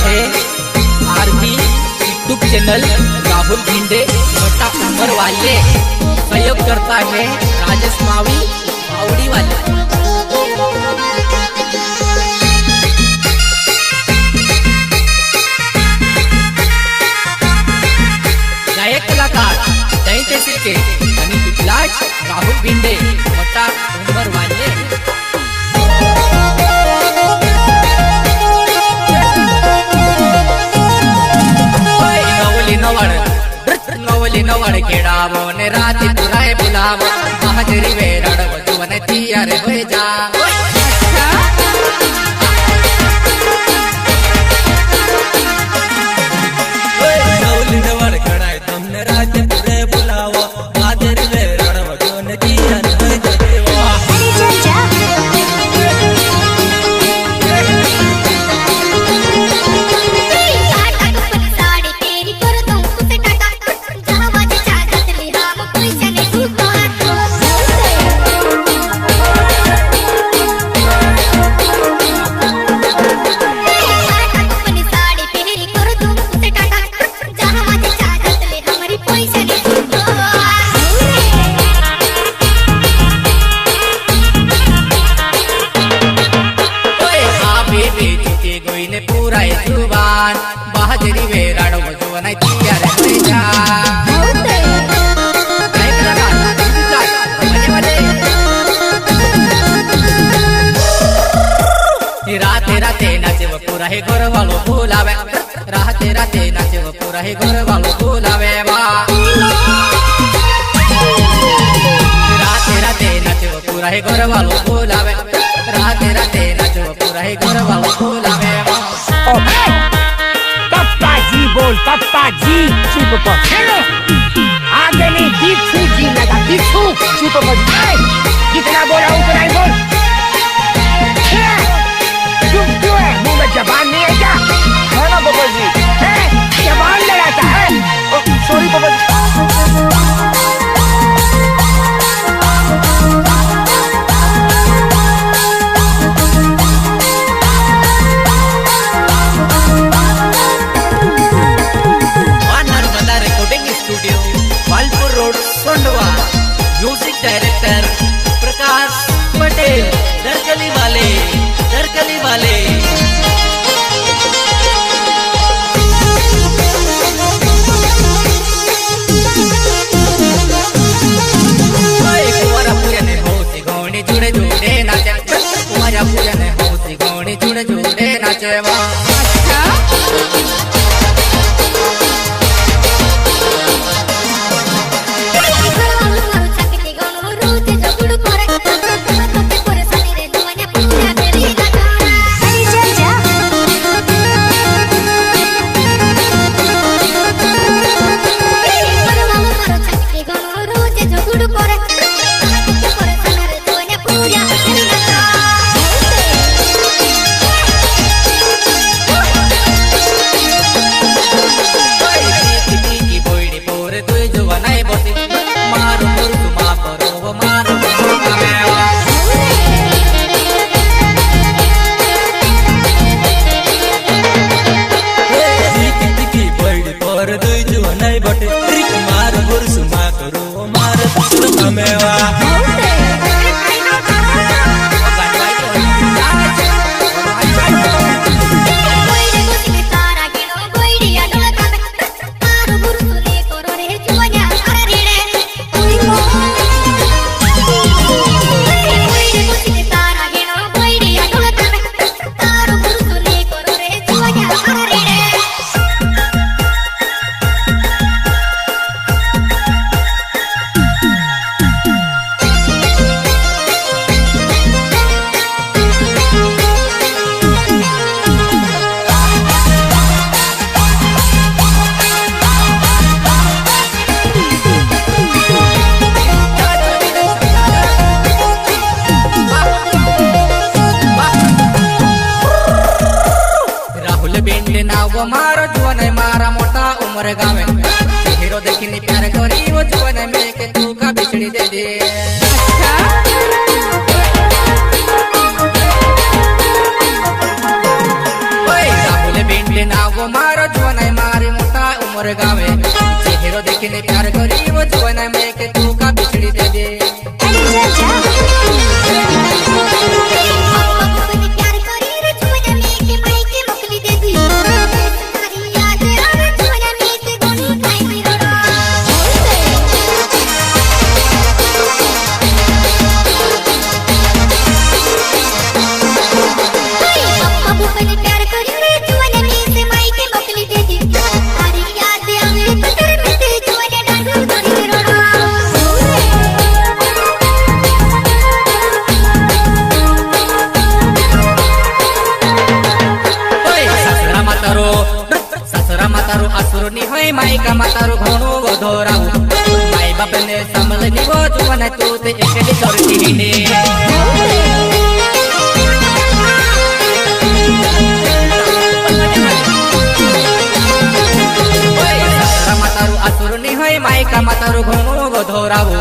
है RB YouTube channel Rahul Bhinde मोटा उम्र वाले। सहयोग करता है राजेश मावी मावड़ी वाले। गायक कलाकार दैते सिक्के राहुल भिंडे मोटा उम्र वाले। नवली नवड़ केड़ावो ने राती पुराए बुलावो महाजरी वेरड़ वजुवन तियारे होए जा। नवली नवड़ केड़ाए तुमने राती पुराए बुलावो महाजरी वेरड़ वजुवन तियारे होए जा। बाहजरी वेराड़ वजुवन तियारे होए जा। राते राते नाचे वो पूरा ही घर वालों भूलावे। राते राते नाचे वो पूरा ही घर वालों भूलावे। राते राते नाचे वो पूरा ही घर वालों भूलावे। राते राते नाचे वो पूरा ही घर वालों भूलावे। बोल पप्पा जी चुप हेलो आगे नहीं पीछू जी लगा पीछू चुप जितना बोला उतना ही बोल। तुम क्यों है मुंह में जबान नहीं है क्या? है ना पापा जी है जबान लड़ाता है। सॉरी पापा जी। म्यूजिक डायरेक्टर प्रकाश पटेल दरकली वाले दरकली वाले। कुमारा पूजन होती गौणी जुड़े जुड़े नाचे। कुमारा पूजन होती गौणी जुड़े जुड़े नाचे। मारो जुवन मारा मोटा उम्र गावे। हीरो देखनी प्यार करी वो जुवन में के तू का बिछड़ी दे दे। राहुल भिंडे भिंडे नाव मारो जुवनाई मारी मोटा उमर गावे चेहरो देखने प्यार करी वो जुवनाई में के तू का बिछड़ी दे दे असुरनी होय माई का मातारो घणो वधोराऊ माई बाप ने समलनी वो जुवन तू ते एकली करती हिने ससरा मातारो असुरनी होय माई का मातारो घणो वधोराऊ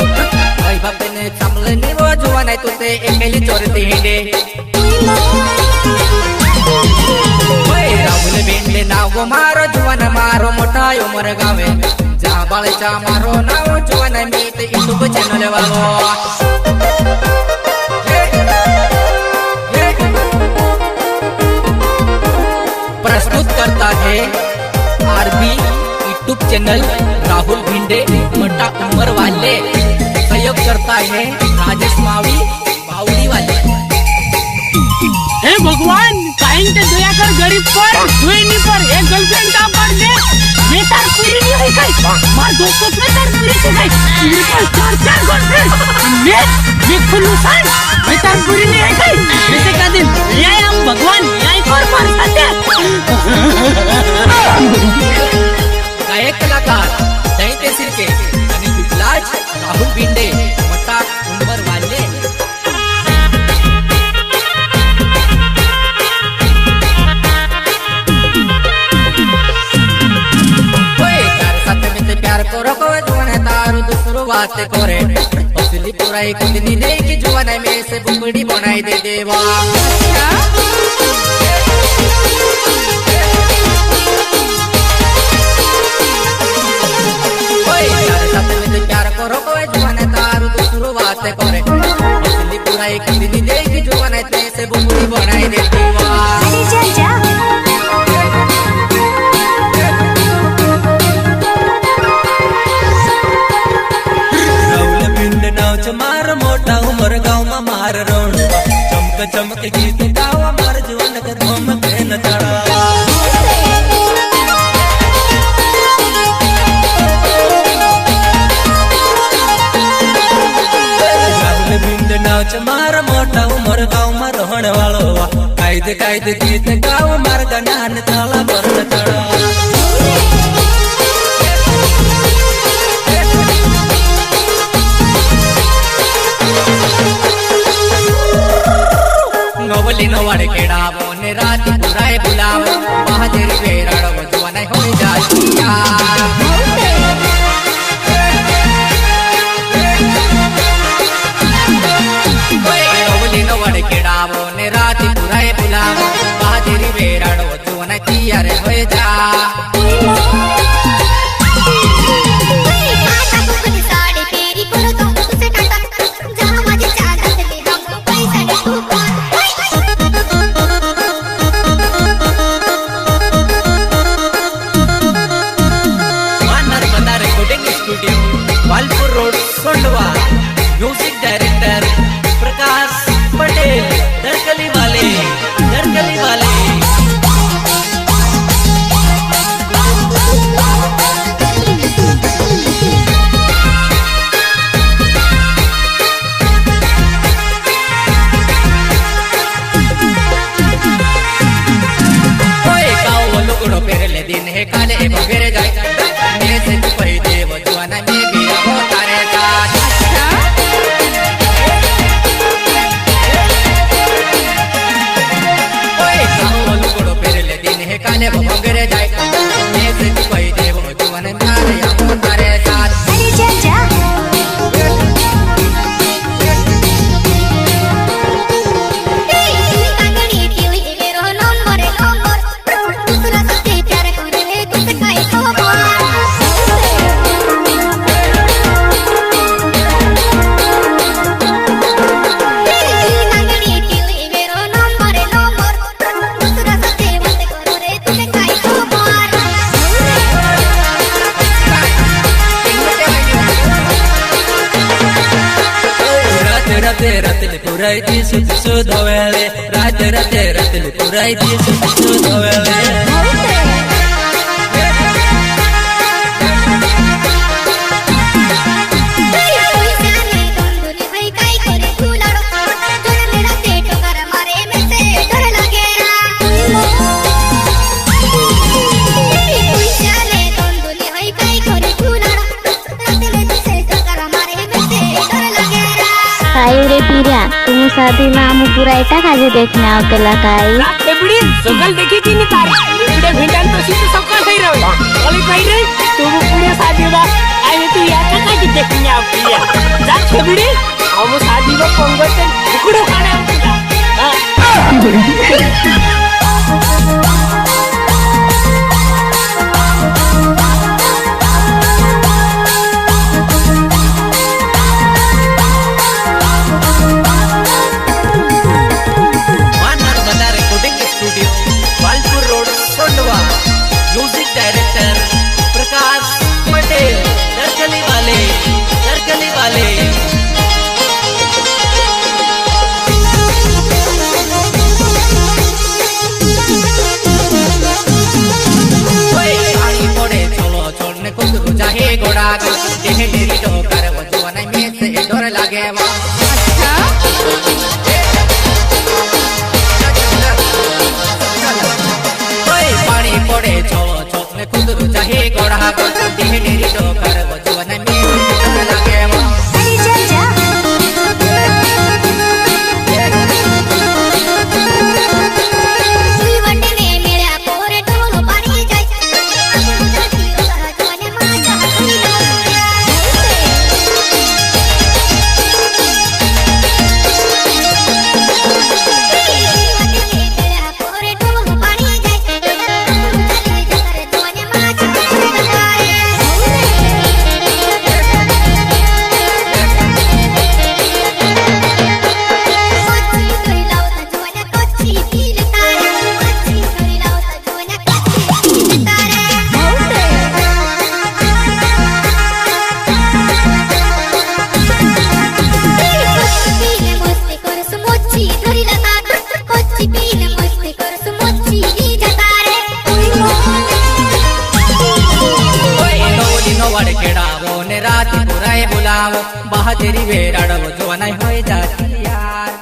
माई बाप ने समलनी वो जुवन तू ते एकली करती हिने राहुल भिंडे नाव मारो जुवन मारो मोटा उमर गावे जहाँ बाळचा मारो नाव जुवन मीत यूट्यूब चैनल वालो प्रस्तुत करता है RB YouTube channel Rahul Bhinde मोटा उमर वाले सहयोग करता है राजेश मावी बावली वाले। हे भगवान काइन ते दया कर गरीब पर दुईनी पर एक गर्लफ्रेंड का पर दे मैं तार पूरी नहीं है कई मार दोस्तों में तार पूरी से कई मेरे पास चार गर्लफ्रेंड मैं खुलूसान मैं तार पूरी नहीं है कई वैसे का दिन ये हम भगवान यही पर मार सकते गायक कलाकार दैते सिरके आणि विलाज राहुल भिंडे मोटा उमर वाले प्यार करो को जुवन तारू दूसरो बात करे असली पुराई कुंडली दे कि जुवन में से बुबड़ी बनाई दे देवा प्यार करो को जुवन तारू दूसरो बात करे असली पुराई कुंडली दे कि जुवन में से बुबड़ी बनाई दे देवा मार मोटा उमर गाँव में मार रोण चमक चमक गीत गावा मार जीवन के धूम के न चढ़ावा राहुल भिंड नाच मार मोटा उमर गाँव में रोहण वालो कायदे कायदे गीत गावा मार गनान ताला पर न चढ़ावा नवली नवाड़ केड़ावो ने राती बुराए बुलावो बहादुर बेराड़ो जुवन हो जातिया नवली नवाड़ केड़ावो ने राती बुराए बुलावो बहादुर बेराड़ो जुवन किया रे हो जा राते राते पुराई दी सुध सुधवेले राते राते राते पुराई दी सुध सुधवेले रे पीरिया तुम शादी में हम पूरा इटा काजे देखने आवतेला काई एबड़ी सगल देखी थी नी तारी इकडे भेंडाल तो सीधे सकाळ થઈ રહ્યો ઓલી કઈ રે તું પૂરે शादी में आए तू या काजे देखने आवतिया जा छबड़ी हम शादी में पंगत उकड़ो खाने म्यूजिक डायरेक्टर प्रकाश पटेल दरकली वाले पड़े चलो छोड़ने को चाहे घोड़ा देहे तेरी डोकर वो नहीं में से डर लगे पानी पड़े चलो छोड़ने कुदरू चाहे घोड़ा देहे तेरी डोकर वो नहीं में से डर लगे रात बुराए बुलाओ बहादुरी वेराड़ जो नहीं हो जाती यार।